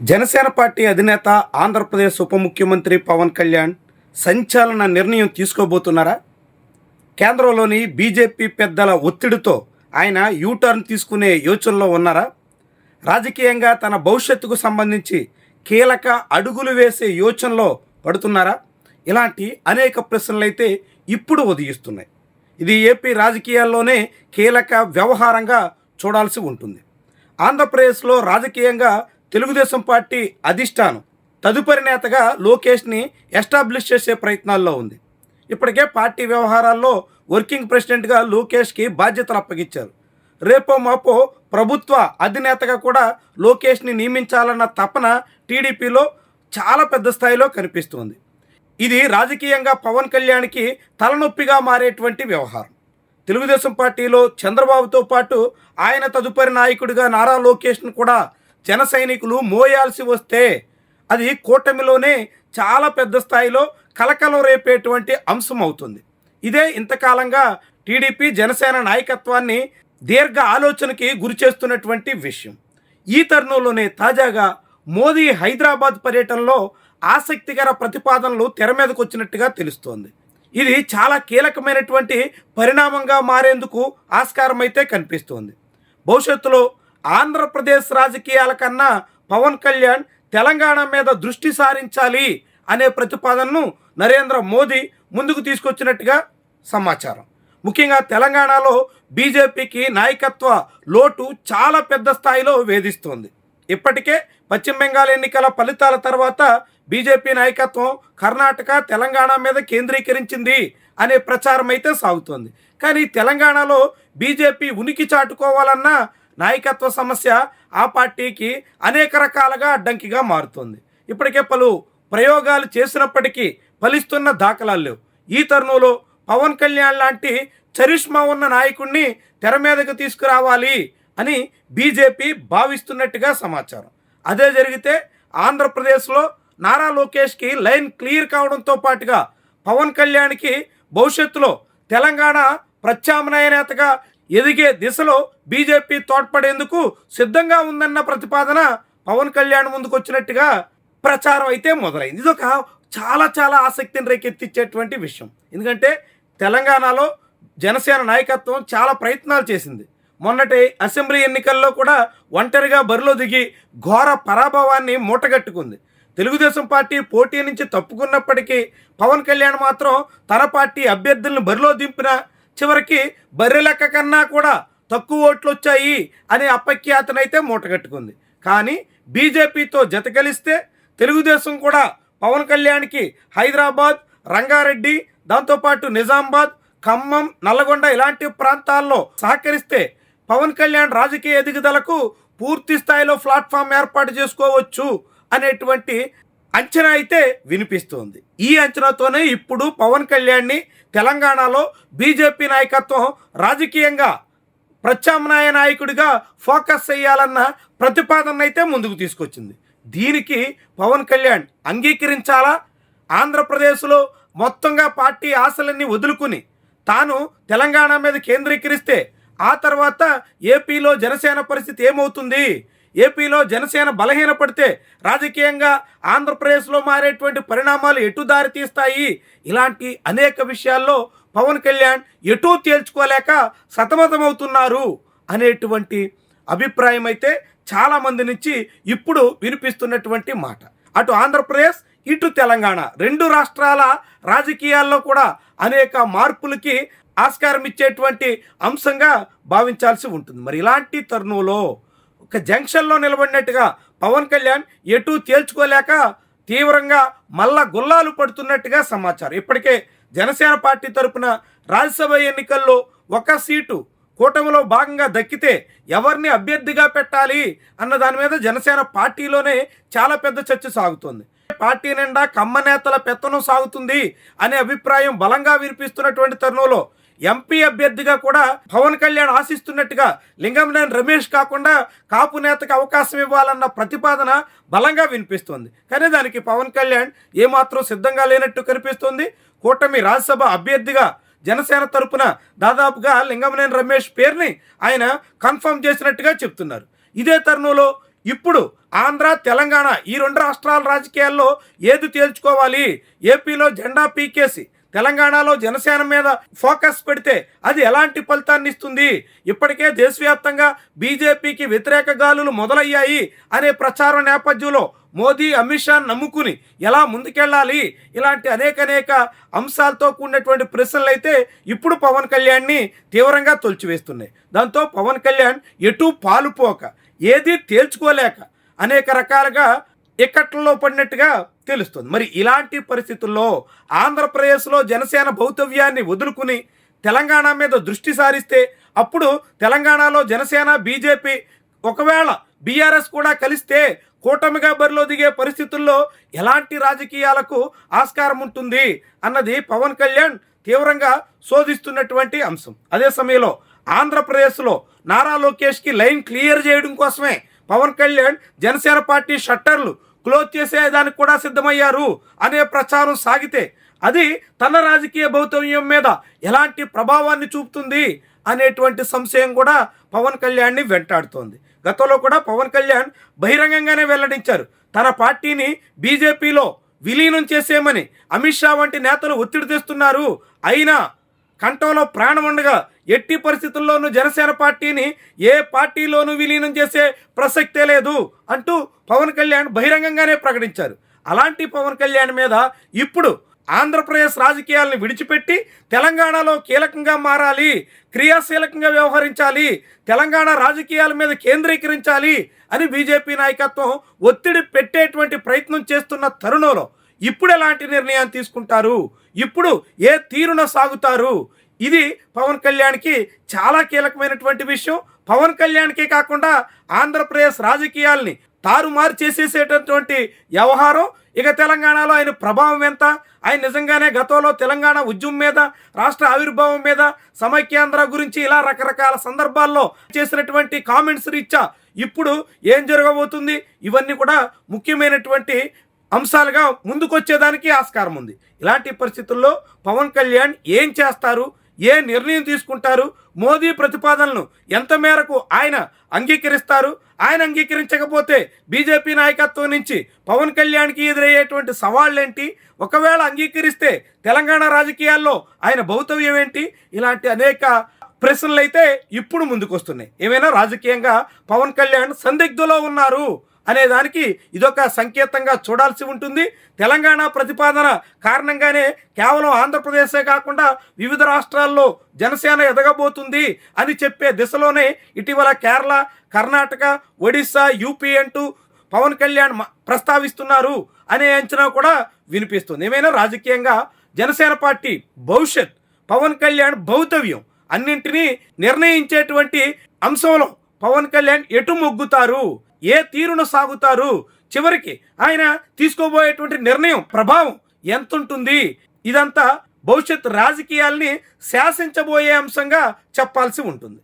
Janasena party అధినేత ఆంధ్రప్రదేశ్ ఉప ముఖ్యమంత్రి పవన్ కళ్యాణ్ సంచలన నిర్ణయం తీసుకోబోతున్నారా? కేంద్రంలోని బీజేపీ పెద్దల ఒత్తిడితో ఆయన యూటర్న్ తీసుకునే యోచనలో ఉన్నారా? రాజకీయంగా తన భవిష్యత్తుకు సంబంధించి కీలక అడుగులు వేసే యోచనలో పడుతున్నారా? ఇలాంటి అనేక ప్రశ్నలైతే ఇప్పుడు ఉదయిస్తున్నాయి. ఇది ఏపీ రాజకీయాల్లోనే కీలక వ్యవహారంగా చూడాల్సి ఉంటుంది. ఆంధ్రప్రదేశ్లో రాజకీయంగా తెలుగుదేశం పార్టీ అధిష్టానం తదుపరి నేతగా లోకేష్ని ఎస్టాబ్లిష్ చేసే ప్రయత్నాల్లో ఉంది. ఇప్పటికే పార్టీ వ్యవహారాల్లో వర్కింగ్ ప్రెసిడెంట్గా లోకేష్కి బాధ్యతలు అప్పగించారు. రేపో మాపో ప్రభుత్వ అధినేతగా కూడా లోకేష్ని నియమించాలన్న తపన టీడీపీలో చాలా పెద్ద స్థాయిలో కనిపిస్తుంది. ఇది రాజకీయంగా పవన్ కళ్యాణ్కి తలనొప్పిగా మారేటువంటి వ్యవహారం. తెలుగుదేశం పార్టీలో చంద్రబాబుతో పాటు ఆయన తదుపరి నాయకుడిగా నారా లోకేష్ను కూడా జన సైనికులు మోయాల్సి వస్తే అది కూటమిలోనే చాలా పెద్ద స్థాయిలో కలకలం రేపేటువంటి అంశం అవుతుంది. ఇదే ఇంతకాలంగా టీడీపీ జనసేన నాయకత్వాన్ని దీర్ఘ ఆలోచనకి గురిచేస్తున్నటువంటి విషయం. ఈ తరుణంలోనే తాజాగా మోదీ హైదరాబాద్ పర్యటనలో ఆసక్తికర ప్రతిపాదనలు తెర మీదకు వచ్చినట్టుగా తెలుస్తోంది. ఇది చాలా కీలకమైనటువంటి పరిణామంగా మారేందుకు ఆస్కారం అయితే కనిపిస్తోంది. భవిష్యత్తులో ఆంధ్రప్రదేశ్ రాజకీయాల కన్నా పవన్ కళ్యాణ్ తెలంగాణ మీద దృష్టి సారించాలి అనే ప్రతిపాదనను నరేంద్ర మోదీ ముందుకు తీసుకొచ్చినట్టుగా సమాచారం. ముఖ్యంగా తెలంగాణలో బీజేపీకి నాయకత్వ లోటు చాలా పెద్ద స్థాయిలో వేధిస్తోంది. ఇప్పటికే పశ్చిమ బెంగాల్ ఎన్నికల ఫలితాల తర్వాత బీజేపీ నాయకత్వం కర్ణాటక తెలంగాణ మీద కేంద్రీకరించింది అనే ప్రచారం అయితే సాగుతోంది. కానీ తెలంగాణలో బీజేపీ ఉనికి చాటుకోవాలన్న నాయకత్వ సమస్య ఆ పార్టీకి అనేక రకాలుగా అడ్డంకిగా మారుతుంది. ఇప్పటికే పలు ప్రయోగాలు చేసినప్పటికీ ఫలిస్తున్న దాఖలాలు లేవు. ఈ తరుణంలో పవన్ కళ్యాణ్ లాంటి చరిష్మా ఉన్న నాయకుడిని తెర మీదకు తీసుకురావాలి అని బీజేపీ భావిస్తున్నట్టుగా సమాచారం. అదే జరిగితే ఆంధ్రప్రదేశ్లో నారా లోకేష్కి లైన్ క్లియర్ కావడంతో పాటుగా పవన్ కళ్యాణ్కి భవిష్యత్తులో తెలంగాణ ప్రత్యామ్నాయ నేతగా ఎదిగే దిశలో బీజేపీ తోడ్పడేందుకు సిద్ధంగా ఉందన్న ప్రతిపాదన పవన్ కళ్యాణ్ ముందుకు వచ్చినట్టుగా ప్రచారం అయితే మొదలైంది. ఇదొక చాలా ఆసక్తిని రేకెత్తించేటువంటి విషయం. ఎందుకంటే తెలంగాణలో జనసేన నాయకత్వం చాలా ప్రయత్నాలు చేసింది. మొన్నటి అసెంబ్లీ ఎన్నికల్లో కూడా ఒంటరిగా బరిలో దిగి ఘోర పరాభవాన్ని మూటగట్టుకుంది. తెలుగుదేశం పార్టీ పోటీ నుంచి తప్పుకున్నప్పటికీ పవన్ కళ్యాణ్ మాత్రం తన పార్టీ అభ్యర్థులను బరిలో దింపిన చివరికి బర్రె లెక్క కన్నా కూడా తక్కువ ఓట్లు వచ్చాయి అనే అపఖ్యాతనైతే మూటగట్టుకుంది. కానీ బీజేపీతో జతకలిస్తే తెలుగుదేశం కూడా పవన్ కళ్యాణ్కి హైదరాబాద్, రంగారెడ్డి, దాంతోపాటు నిజామాబాద్, ఖమ్మం, నల్లగొండ ఇలాంటి ప్రాంతాల్లో సహకరిస్తే పవన్ కళ్యాణ్ రాజకీయ ఎదుగుదలకు పూర్తి స్థాయిలో ప్లాట్ఫామ్ ఏర్పాటు చేసుకోవచ్చు అనేటువంటి అంచనా అయితే వినిపిస్తోంది. ఈ అంచనాతోనే ఇప్పుడు పవన్ కళ్యాణ్ని తెలంగాణలో బీజేపీ నాయకత్వం రాజకీయంగా ప్రత్యామ్నాయ నాయకుడిగా ఫోకస్ చేయాలన్న ప్రతిపాదన అయితే ముందుకు తీసుకొచ్చింది. దీనికి పవన్ కళ్యాణ్ అంగీకరించాలా? ఆంధ్రప్రదేశ్లో మొత్తంగా పార్టీ ఆశలన్నీ వదులుకుని తాను తెలంగాణ మీద కేంద్రీకరిస్తే ఆ తర్వాత ఏపీలో జనసేన పరిస్థితి ఏమవుతుంది? ఏపీలో జనసేన బలహీనపడితే రాజకీయంగా ఆంధ్రప్రదేశ్లో మారేటువంటి పరిణామాలు ఎటు దారి తీస్తాయి? ఇలాంటి అనేక విషయాల్లో పవన్ కళ్యాణ్ ఎటూ తేల్చుకోలేక సతమతమవుతున్నారు అనేటువంటి అభిప్రాయం అయితే చాలామంది నుంచి ఇప్పుడు వినిపిస్తున్నటువంటి మాట. అటు ఆంధ్రప్రదేశ్, ఇటు తెలంగాణ రెండు రాష్ట్రాల రాజకీయాల్లో కూడా అనేక మార్పులకి ఆస్కారం ఇచ్చేటువంటి అంశంగా భావించాల్సి ఉంటుంది. మరి ఇలాంటి తరుణంలో ఒక జంక్షన్లో నిలబడినట్టుగా పవన్ కళ్యాణ్ ఎటూ తేల్చుకోలేక తీవ్రంగా మళ్ళా గుల్లాలు పడుతున్నట్టుగా సమాచారం. ఇప్పటికే జనసేన పార్టీ తరపున రాజ్యసభ ఎన్నికల్లో ఒక సీటు కూటమిలో భాగంగా దక్కితే ఎవరిని అభ్యర్థిగా పెట్టాలి అన్న దాని మీద జనసేన పార్టీలోనే చాలా పెద్ద చర్చ సాగుతుంది. పార్టీ నిండా కమ్మ నేతల పెత్తనం సాగుతుంది అనే అభిప్రాయం బలంగా వినిపిస్తున్నటువంటి తరుణంలో ఎంపీ అభ్యర్థిగా కూడా పవన్ కళ్యాణ్ ఆశిస్తున్నట్టుగా లింగంనేని రమేష్ కాకుండా కాపు నేతకు అవకాశం ఇవ్వాలన్న ప్రతిపాదన బలంగా వినిపిస్తుంది. కానీ దానికి పవన్ కళ్యాణ్ ఏమాత్రం సిద్ధంగా లేనట్టు కనిపిస్తుంది. కూటమి రాజ్యసభ అభ్యర్థిగా జనసేన తరపున దాదాపుగా లింగంనేని రమేష్ పేరుని ఆయన కన్ఫర్మ్ చేసినట్టుగా చెప్తున్నారు. ఇదే తరుణంలో ఇప్పుడు ఆంధ్ర తెలంగాణ ఈ రెండు రాష్ట్రాల రాజకీయాల్లో ఏది తేల్చుకోవాలి, ఏపీలో జెండా పీకేసి తెలంగాణలో జనసేన మీద ఫోకస్ పెడితే అది ఎలాంటి ఫలితాన్ని ఇస్తుంది, ఇప్పటికే దేశవ్యాప్తంగా బీజేపీకి వ్యతిరేక గాలులు మొదలయ్యాయి అనే ప్రచారం నేపథ్యంలో మోదీ అమిత్ షా నమ్ముకుని ఎలా ముందుకెళ్ళాలి, ఇలాంటి అనేక అంశాలతో కూడినటువంటి ప్రశ్నలు అయితే ఇప్పుడు పవన్ కళ్యాణ్ని తీవ్రంగా తొలిచివేస్తున్నాయి. దాంతో పవన్ కళ్యాణ్ ఎటు పాలుపోక ఏది తేల్చుకోలేక అనేక రకాలుగా ఇక్కట్లలో పడినట్టుగా తెలుస్తుంది. మరి ఇలాంటి పరిస్థితుల్లో ఆంధ్రప్రదేశ్లో జనసేన భౌతవ్యాన్ని వదులుకుని తెలంగాణ మీద దృష్టి సారిస్తే అప్పుడు తెలంగాణలో జనసేన బీజేపీ ఒకవేళ బీఆర్ఎస్ కూడా కలిస్తే కూటమిగా బరిలో దిగే పరిస్థితుల్లో ఎలాంటి రాజకీయాలకు ఆస్కారం ఉంటుంది అన్నది పవన్ కళ్యాణ్ తీవ్రంగా శోధిస్తున్నటువంటి అంశం. అదే సమయంలో ఆంధ్రప్రదేశ్లో నారా లోకేష్కి లైన్ క్లియర్ చేయడం కోసమే పవన్ కళ్యాణ్ జనసేన పార్టీ షట్టర్లు క్లోజ్ చేసేదానికి కూడా సిద్ధమయ్యారు అనే ప్రచారం సాగితే అది తన రాజకీయ భౌతవ్యం మీద ఎలాంటి ప్రభావాన్ని చూపుతుంది అనేటువంటి సంశయం కూడా పవన్ కళ్యాణ్ని వెంటాడుతోంది. గతంలో కూడా పవన్ కళ్యాణ్ బహిరంగంగానే వెల్లడించారు, తన పార్టీని బీజేపీలో విలీనం చేసేయమని అమిత్ షా వంటి నేతలు ఒత్తిడి తెస్తున్నారు, అయినా కంఠంలో ప్రాణం ఉండగా ఎట్టి పరిస్థితుల్లోనూ జనసేన పార్టీని ఏ పార్టీలోనూ విలీనం చేసే ప్రసక్తే లేదు అంటూ పవన్ కళ్యాణ్ బహిరంగంగానే ప్రకటించారు. అలాంటి పవన్ కళ్యాణ్ మీద ఇప్పుడు ఆంధ్రప్రదేశ్ రాజకీయాలను విడిచిపెట్టి తెలంగాణలో కీలకంగా మారాలి, క్రియాశీలకంగా వ్యవహరించాలి, తెలంగాణ రాజకీయాల మీద కేంద్రీకరించాలి అని బీజేపీ నాయకత్వం ఒత్తిడి పెట్టేటువంటి ప్రయత్నం చేస్తున్న తరుణంలో ఇప్పుడు ఎలాంటి నిర్ణయాన్ని తీసుకుంటారు, ఇప్పుడు ఏ తీరున సాగుతారు, ఇది పవన్ కళ్యాణ్కి చాలా కీలకమైనటువంటి విషయం. పవన్ కళ్యాణ్కే కాకుండా ఆంధ్రప్రదేశ్ రాజకీయాల్ని తారుమారు చేసేసేటటువంటి వ్యవహారం. ఇక తెలంగాణలో ఆయన ప్రభావం ఎంత, ఆయన నిజంగానే గతంలో తెలంగాణ ఉద్యమం మీద, రాష్ట్ర ఆవిర్భావం మీద, సమైక్యాంధ్ర గురించి ఇలా రకరకాల సందర్భాల్లో చేసినటువంటి కామెంట్స్ రీత్యా ఇప్పుడు ఏం జరగబోతుంది, ఇవన్నీ కూడా ముఖ్యమైనటువంటి అంశాలుగా ముందుకొచ్చేదానికి ఆస్కారం ఉంది. ఇలాంటి పరిస్థితుల్లో పవన్ కళ్యాణ్ ఏం చేస్తారు, ఏ నిర్ణయం తీసుకుంటారు, మోదీ ప్రతిపాదనలను ఎంత మేరకు ఆయన అంగీకరిస్తారు, ఆయన అంగీకరించకపోతే బీజేపీ నాయకత్వం నుంచి పవన్ కళ్యాణ్కి ఎదురయ్యేటువంటి సవాళ్ళేంటి, ఒకవేళ అంగీకరిస్తే తెలంగాణ రాజకీయాల్లో ఆయన భౌతవ్యం ఏంటి, ఇలాంటి అనేక ప్రశ్నలు అయితే ఇప్పుడు ముందుకొస్తున్నాయి. ఏమైనా రాజకీయంగా పవన్ కళ్యాణ్ సందిగ్ధంలో ఉన్నారు అనేదానికి ఇదొక సంకేతంగా చూడాల్సి ఉంటుంది. తెలంగాణ ప్రతిపాదన కారణంగానే కేవలం ఆంధ్రప్రదేశే కాకుండా వివిధ రాష్ట్రాల్లో జనసేన ఎదగబోతుంది అని చెప్పే దిశలోనే ఇటీవల కేరళ, కర్ణాటక, ఒడిశా, యూపీ అంటూ పవన్ కళ్యాణ్ ప్రస్తావిస్తున్నారు అనే అంచనా కూడా వినిపిస్తుంది. ఏమైనా రాజకీయంగా జనసేన పార్టీ భవిష్యత్, పవన్ కళ్యాణ్ భౌతవ్యం అన్నింటినీ నిర్ణయించేటువంటి అంశంలో పవన్ కళ్యాణ్ ఎటు మొగ్గుతారు, ఏ తీరును సాగుతారు, చివరికి ఆయన తీసుకోబోయేటువంటి నిర్ణయం ప్రభావం ఎంత ఉంటుంది, ఇదంతా భవిష్యత్ రాజకీయాల్ని శాసించబోయే అంశంగా చెప్పాల్సి ఉంటుంది.